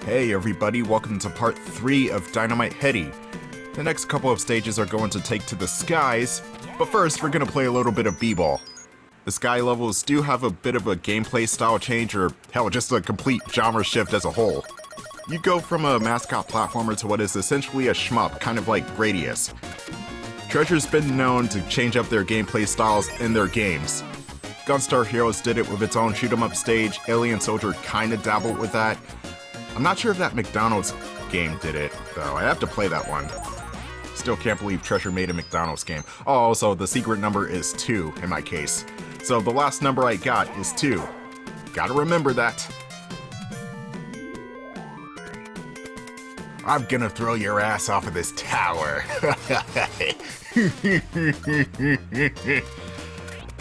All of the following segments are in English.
Hey everybody, welcome to part 3 of Dynamite Headdy. The next couple of stages are going to take to the skies, but first we're going to play a little bit of b-ball. The sky levels do have a bit of a gameplay style change, or hell, just a complete genre shift as a whole. You go from a mascot platformer to what is essentially a shmup, kind of like Gradius. Treasure's been known to change up their gameplay styles in their games. Gunstar Heroes did it with its own shoot-'em-up stage, Alien Soldier kinda dabbled with that. I'm not sure if that McDonald's game did it, though. I have to play that one. Still can't believe Treasure made a McDonald's game. Oh, also, the secret number is 2 in my case. So the last number I got is 2. Gotta remember that. I'm gonna throw your ass off of this tower.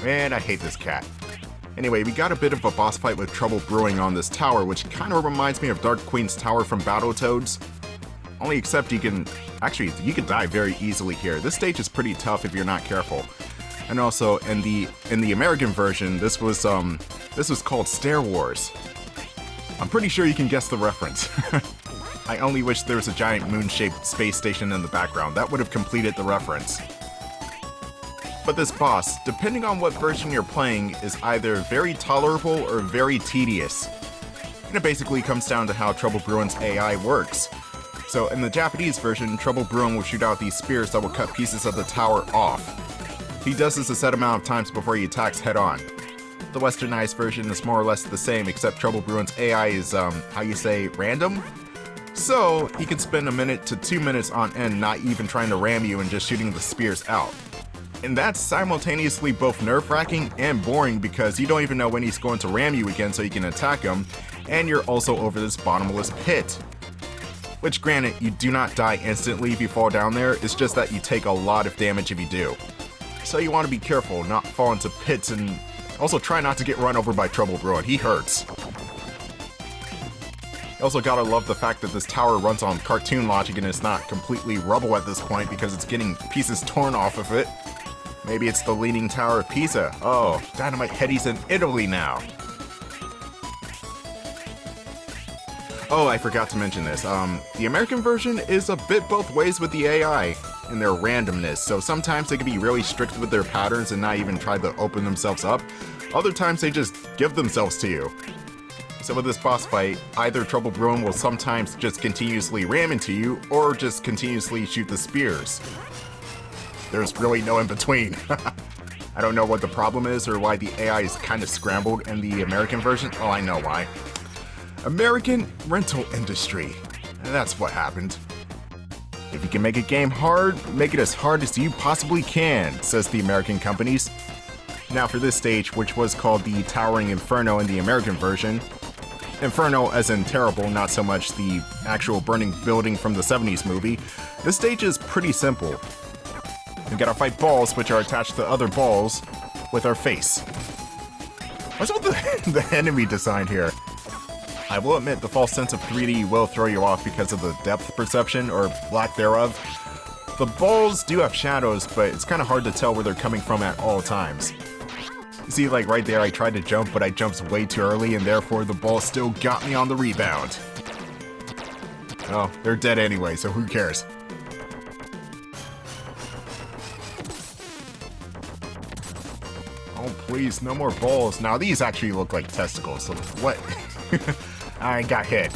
Man, I hate this cat. Anyway, we got a bit of a boss fight with trouble brewing on this tower, which kind of reminds me of Dark Queen's tower from Battletoads. Only except you can die very easily here. This stage is pretty tough if you're not careful. And also, in the American version, this was called Stair Wars. I'm pretty sure you can guess the reference. I only wish there was a giant moon-shaped space station in the background. That would have completed the reference. But this boss, depending on what version you're playing, is either very tolerable or very tedious. And it basically comes down to how Trouble Bruin's AI works. So in the Japanese version, Trouble Bruin will shoot out these spears that will cut pieces of the tower off. He does this a set amount of times before he attacks head-on. The westernized version is more or less the same, except Trouble Bruin's AI is, random? So, he can spend a minute to 2 minutes on end not even trying to ram you and just shooting the spears out. And that's simultaneously both nerve-wracking and boring because you don't even know when he's going to ram you again so you can attack him, and you're also over this bottomless pit. Which granted, you do not die instantly if you fall down there, it's just that you take a lot of damage if you do. So you want to be careful, not fall into pits, and also try not to get run over by Trouble Bruin, he hurts. You also gotta love the fact that this tower runs on cartoon logic and it's not completely rubble at this point because it's getting pieces torn off of it. Maybe it's the Leaning Tower of Pisa. Oh, Dynamite Headdy's in Italy now. Oh, I forgot to mention this. The American version is a bit both ways with the AI and their randomness, so sometimes they can be really strict with their patterns and not even try to open themselves up. Other times they just give themselves to you. So with this boss fight, either Trouble Bruin will sometimes just continuously ram into you, or just continuously shoot the spears. There's really no in between. I don't know what the problem is or why the AI is kind of scrambled in the American version. Oh, I know why. American rental industry. That's what happened. If you can make a game hard, make it as hard as you possibly can, says the American companies. Now for this stage, which was called the Towering Inferno in the American version. Inferno as in terrible, not so much the actual burning building from the 70s movie. This stage is pretty simple. We gotta fight balls which are attached to other balls with our face. What's with the enemy design here? I will admit the false sense of 3D will throw you off because of the depth perception, or lack thereof. The balls do have shadows, but it's kind of hard to tell where they're coming from at all times. You see, like right there, I tried to jump, but I jumped way too early, and therefore the ball still got me on the rebound. Oh, they're dead anyway, so who cares? Oh, please, no more balls. Now, these actually look like testicles, so what? I got hit.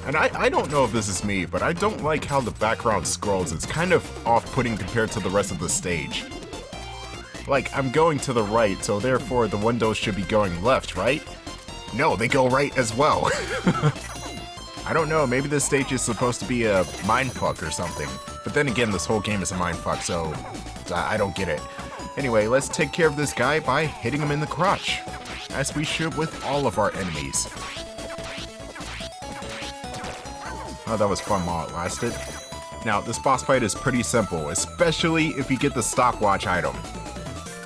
And I don't know if this is me, but I don't like how the background scrolls. It's kind of off-putting compared to the rest of the stage. Like, I'm going to the right, so therefore the windows should be going left, right? No, they go right as well. I don't know, maybe this stage is supposed to be a mindfuck or something. But then again, this whole game is a mindfuck, so I don't get it. Anyway, let's take care of this guy by hitting him in the crotch, as we should with all of our enemies. Oh, that was fun while it lasted. Now, this boss fight is pretty simple, especially if you get the stopwatch item.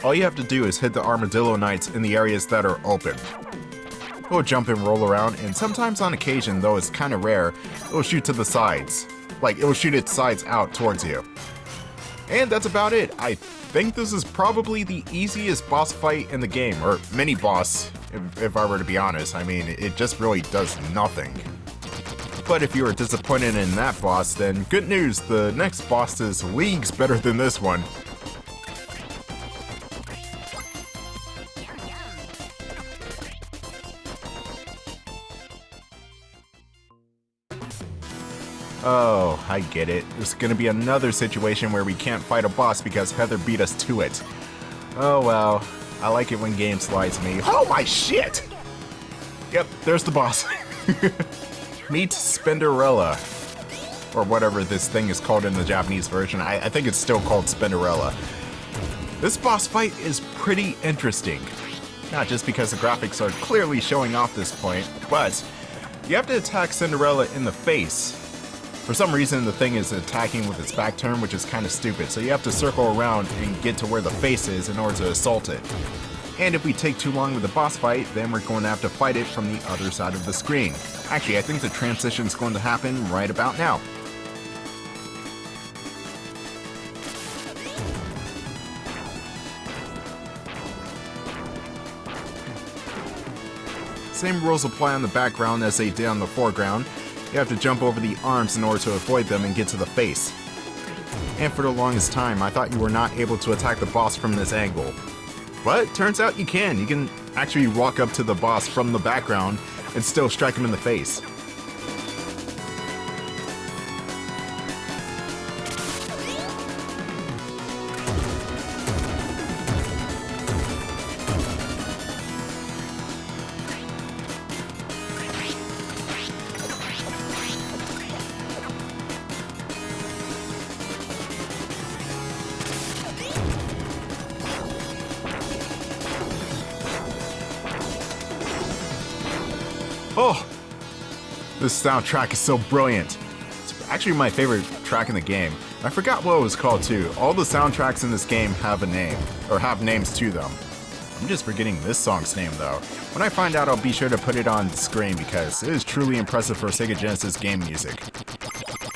All you have to do is hit the Armadillo Knights in the areas that are open. It will jump and roll around, and sometimes on occasion, though it's kinda rare, it will shoot to the sides. Like, it will shoot its sides out towards you. And that's about it. I think this is probably the easiest boss fight in the game, or mini-boss, if I were to be honest. I mean, it just really does nothing. But if you were disappointed in that boss, then good news, the next boss is leagues better than this one. Oh, I get it. There's gonna be another situation where we can't fight a boss because Heather beat us to it. Oh well, I like it when games lie to me. Oh my shit! Yep, there's the boss. Meet Spinderella. Or whatever this thing is called in the Japanese version. I think it's still called Spinderella. This boss fight is pretty interesting. Not just because the graphics are clearly showing off this point, but you have to attack Cinderella in the face. For some reason, the thing is attacking with its back turn, which is kind of stupid, so you have to circle around and get to where the face is in order to assault it. And if we take too long with the boss fight, then we're going to have to fight it from the other side of the screen. Actually, I think the transition is going to happen right about now. Same rules apply on the background as they did on the foreground. You have to jump over the arms in order to avoid them and get to the face. And for the longest time, I thought you were not able to attack the boss from this angle. But turns out you can. You can actually walk up to the boss from the background and still strike him in the face. Oh, this soundtrack is so brilliant. It's actually my favorite track in the game. I forgot what it was called too. All the soundtracks in this game have a name, or have names to them. I'm just forgetting this song's name though. When I find out, I'll be sure to put it on the screen because it is truly impressive for Sega Genesis game music.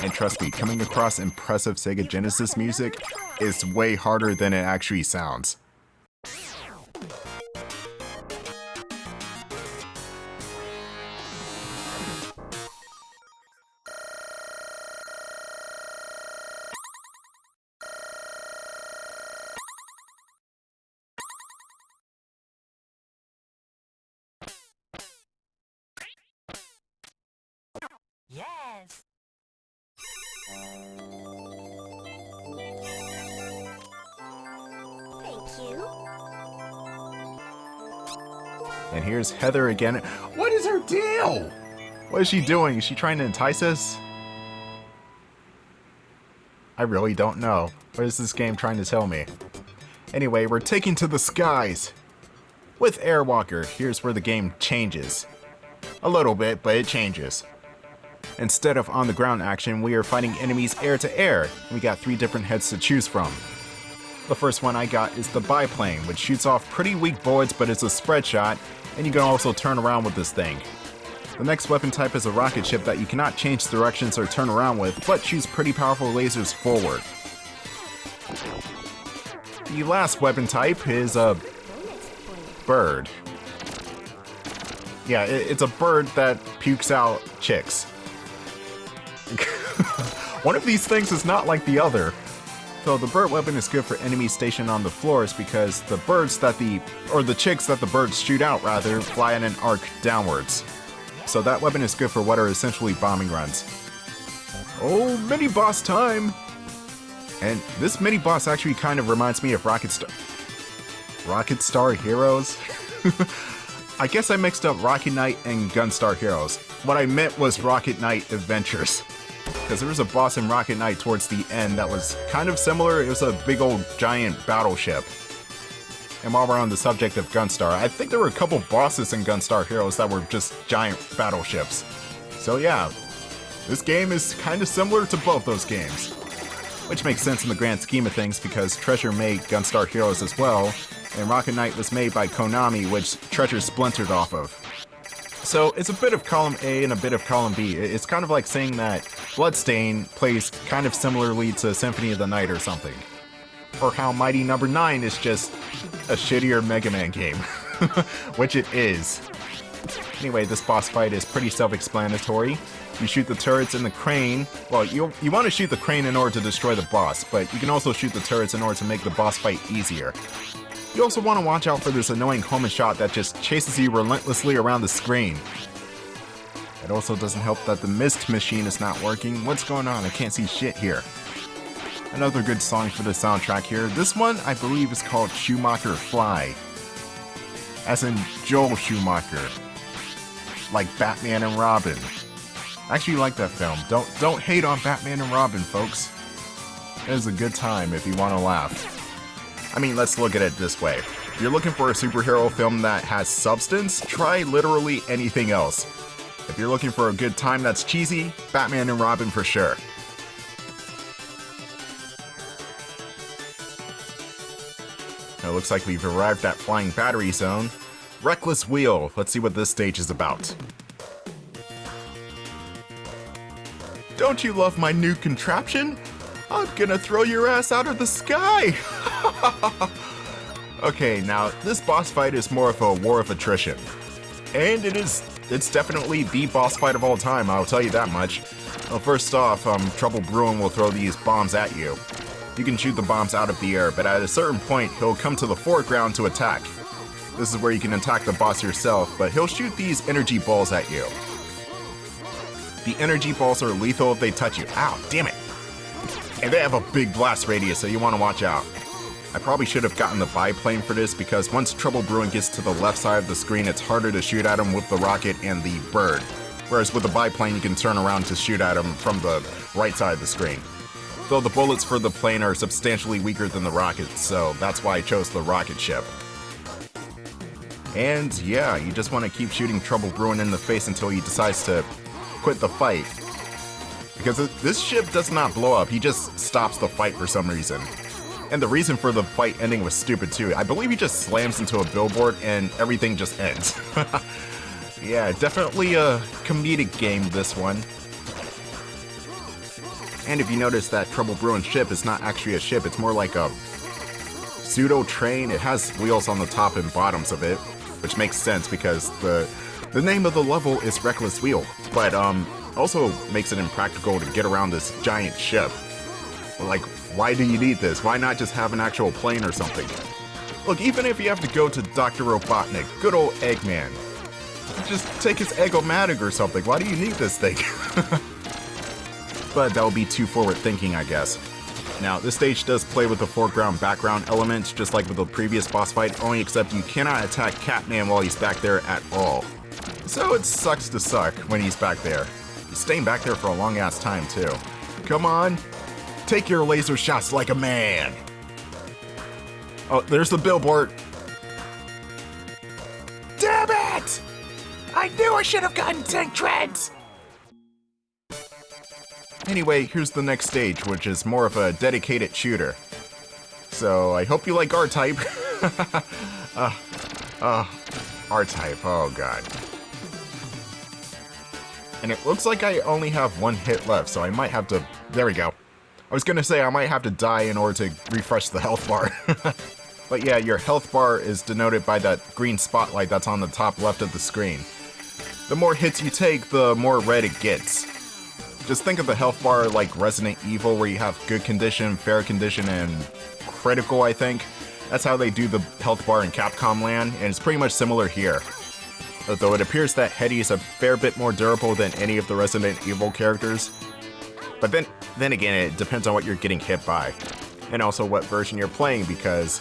And trust me, coming across impressive Sega Genesis music is way harder than it actually sounds. Yes. Thank you. And here's Heather again. What is her deal? What is she doing? Is she trying to entice us? I really don't know. What is this game trying to tell me? Anyway, we're taking to the skies. With Airwalker, here's where the game changes. A little bit, but it changes. Instead of on-the-ground action, we are fighting enemies air-to-air. We got 3 different heads to choose from. The first one I got is the biplane, which shoots off pretty weak bullets, but it's a spread shot, and you can also turn around with this thing. The next weapon type is a rocket ship that you cannot change directions or turn around with, but shoots pretty powerful lasers forward. The last weapon type is a bird. Yeah, it's a bird that pukes out chicks. One of these things is not like the other. So the bird weapon is good for enemies stationed on the floors because the birds that the chicks that the birds shoot out rather fly in an arc downwards. So that weapon is good for what are essentially bombing runs. Oh, mini boss time! And this mini boss actually kind of reminds me of Rocket Star Heroes? I guess I mixed up Rocket Knight and Gunstar Heroes. What I meant was Rocket Knight Adventures. Because there was a boss in Rocket Knight towards the end that was kind of similar. It was a big old giant battleship. And while we're on the subject of Gunstar, I think there were a couple bosses in Gunstar Heroes that were just giant battleships. So yeah, this game is kind of similar to both those games. Which makes sense in the grand scheme of things because Treasure made Gunstar Heroes as well, and Rocket Knight was made by Konami, which Treasure splintered off of. So it's a bit of column A and a bit of column B. It's kind of like saying that Bloodstain plays kind of similarly to Symphony of the Night or something. Or how Mighty Number 9 is just a shittier Mega Man game. Which it is. Anyway, this boss fight is pretty self-explanatory. You shoot the turrets in the crane. Well, you want to shoot the crane in order to destroy the boss, but you can also shoot the turrets in order to make the boss fight easier. You also want to watch out for this annoying homing shot that just chases you relentlessly around the screen. It also doesn't help that the mist machine is not working. What's going on? I can't see shit here. Another good song for the soundtrack here. This one, I believe, is called Schumacher Fly. As in Joel Schumacher. Like Batman and Robin. I actually like that film. Don't hate on Batman and Robin, folks. It is a good time if you want to laugh. I mean, let's look at it this way. If you're looking for a superhero film that has substance, try literally anything else. If you're looking for a good time that's cheesy, Batman and Robin for sure. It looks like we've arrived at Flying Battery Zone. Reckless Wheel. Let's see what this stage is about. Don't you love my new contraption? I'm gonna throw your ass out of the sky! Okay, now this boss fight is more of a war of attrition. And it's definitely the boss fight of all time, I'll tell you that much. Well, first off, Trouble Bruin will throw these bombs at you. You can shoot the bombs out of the air, but at a certain point, he'll come to the foreground to attack. This is where you can attack the boss yourself, but he'll shoot these energy balls at you. The energy balls are lethal if they touch you. Ow, damn it! And they have a big blast radius, so you want to watch out. I probably should have gotten the biplane for this, because once Trouble Bruin gets to the left side of the screen, it's harder to shoot at him with the rocket and the bird. Whereas with the biplane, you can turn around to shoot at him from the right side of the screen. Though the bullets for the plane are substantially weaker than the rockets, so that's why I chose the rocket ship. And yeah, you just want to keep shooting Trouble Bruin in the face until he decides to quit the fight. Because this ship does not blow up, he just stops the fight for some reason. And the reason for the fight ending was stupid too. I believe he just slams into a billboard and everything just ends. Yeah, definitely a comedic game, this one. And if you notice that Trouble Bruin's ship is not actually a ship, it's more like a pseudo train. It has wheels on the top and bottoms of it, which makes sense because the name of the level is Reckless Wheel, but also makes it impractical to get around this giant ship. Like, why do you need this? Why not just have an actual plane or something? Look, even if you have to go to Dr. Robotnik, good old Eggman, just take his Egg-O-Matic or something. Why do you need this thing? But that would be too forward thinking, I guess. Now, this stage does play with the foreground-background elements, just like with the previous boss fight, only except you cannot attack Catman while he's back there at all. So it sucks to suck when he's back there. He's staying back there for a long-ass time, too. Come on, take your laser shots like a man! Oh, there's the billboard. Damn it! I knew I should have gotten 10 treads! Anyway, here's the next stage, which is more of a dedicated shooter. So, I hope you like R-Type. R-Type, oh god. And it looks like I only have one hit left, so I might have to... There we go. I was gonna say I might have to die in order to refresh the health bar. But yeah, your health bar is denoted by that green spotlight that's on the top left of the screen. The more hits you take, the more red it gets. Just think of the health bar like Resident Evil, where you have good condition, fair condition, and critical, I think. That's how they do the health bar in Capcom Land, and it's pretty much similar here. Though it appears that Headdy is a fair bit more durable than any of the Resident Evil characters. But then again, it depends on what you're getting hit by. And also what version you're playing, because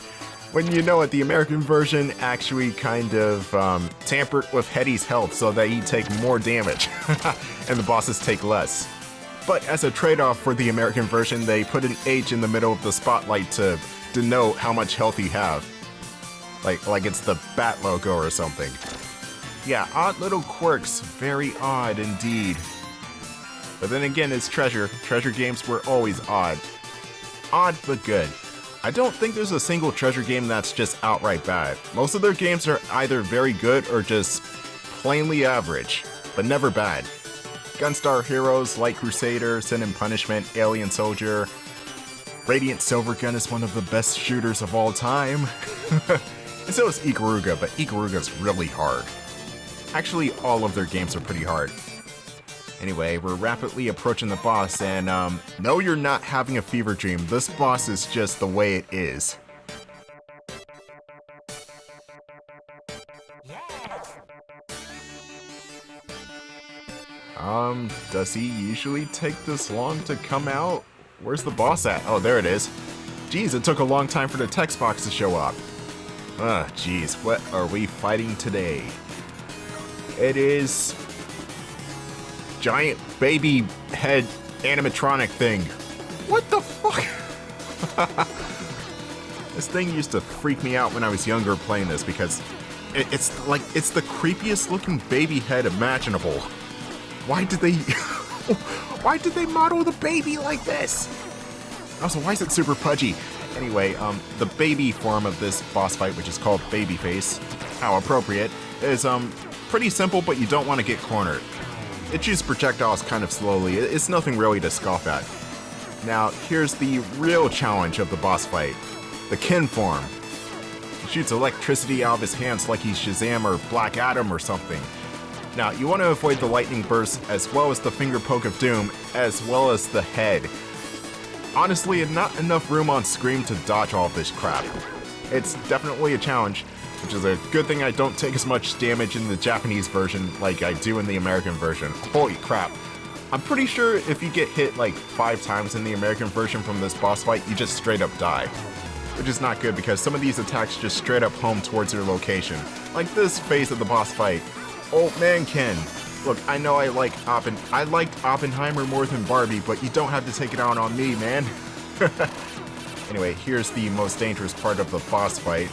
when you know it, the American version actually kind of tampered with Headdy's health so that he'd take more damage, and the bosses take less. But as a trade-off for the American version, they put an H in the middle of the spotlight to denote how much health you have. Like it's the bat logo or something. Yeah, odd little quirks, very odd indeed. But then again, it's Treasure. Treasure games were always odd. Odd, but good. I don't think there's a single Treasure game that's just outright bad. Most of their games are either very good or just plainly average, but never bad. Gunstar Heroes, Light Crusader, Sin and Punishment, Alien Soldier, Radiant Silvergun is one of the best shooters of all time. And so is Ikaruga, but Ikaruga's really hard. Actually, all of their games are pretty hard. Anyway, we're rapidly approaching the boss, and no, you're not having a fever dream. This boss is just the way it is. Yes. Does he usually take this long to come out? Where's the boss at? Oh, there it is. Geez, it took a long time for the text box to show up. Geez, what are we fighting today? It is... giant baby head animatronic thing. What the fuck? This thing used to freak me out when I was younger playing this because it's the creepiest looking baby head imaginable. Why did they model the baby like this? Also, why is it super pudgy? Anyway, the baby form of this boss fight, which is called Babyface, how appropriate, is pretty simple, but you don't want to get cornered. It shoots projectiles kind of slowly. It's nothing really to scoff at. Now, here's the real challenge of the boss fight. The Ken form. He shoots electricity out of his hands like he's Shazam or Black Adam or something. Now, you want to avoid the lightning burst as well as the finger poke of doom, as well as the head. Honestly, not enough room on screen to dodge all of this crap. It's definitely a challenge, which is a good thing I don't take as much damage in the Japanese version like I do in the American version. Holy crap. I'm pretty sure if you get hit like 5 times in the American version from this boss fight, you just straight up die. Which is not good because some of these attacks just straight up home towards your location. Like this phase of the boss fight. Old Man Ken. Look, I know I liked Oppenheimer more than Barbie, but you don't have to take it out on me, man. Anyway, here's the most dangerous part of the boss fight.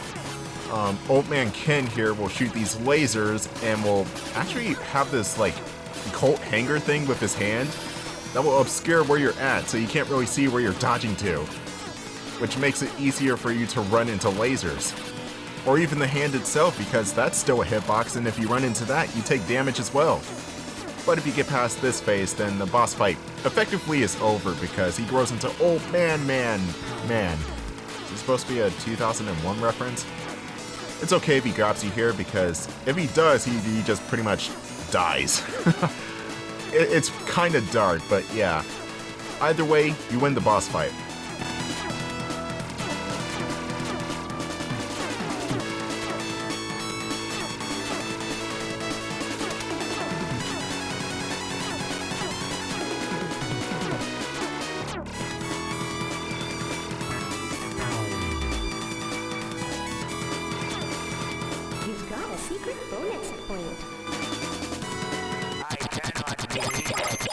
Old Man Ken here will shoot these lasers and will actually have this like Colt hanger thing with his hand that will obscure where you're at so you can't really see where you're dodging to, which makes it easier for you to run into lasers. Or even the hand itself, because that's still a hitbox, and if you run into that, you take damage as well. But if you get past this phase, then the boss fight effectively is over because he grows into Old Man. Is this supposed to be a 2001 reference? It's okay if he drops you here, because if he does, he just pretty much dies. It's kind of dark, but yeah. Either way, you win the boss fight. You've got a secret bonus point. I cannot believe it.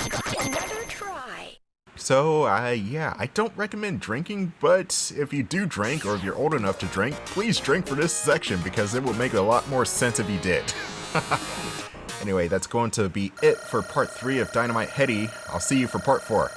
You've got another try. So, yeah, I don't recommend drinking, but if you do drink, or if you're old enough to drink, please drink for this section because it will make a lot more sense if you did. Anyway, that's going to be it for part 3 of Dynamite Headdy. I'll see you for part 4.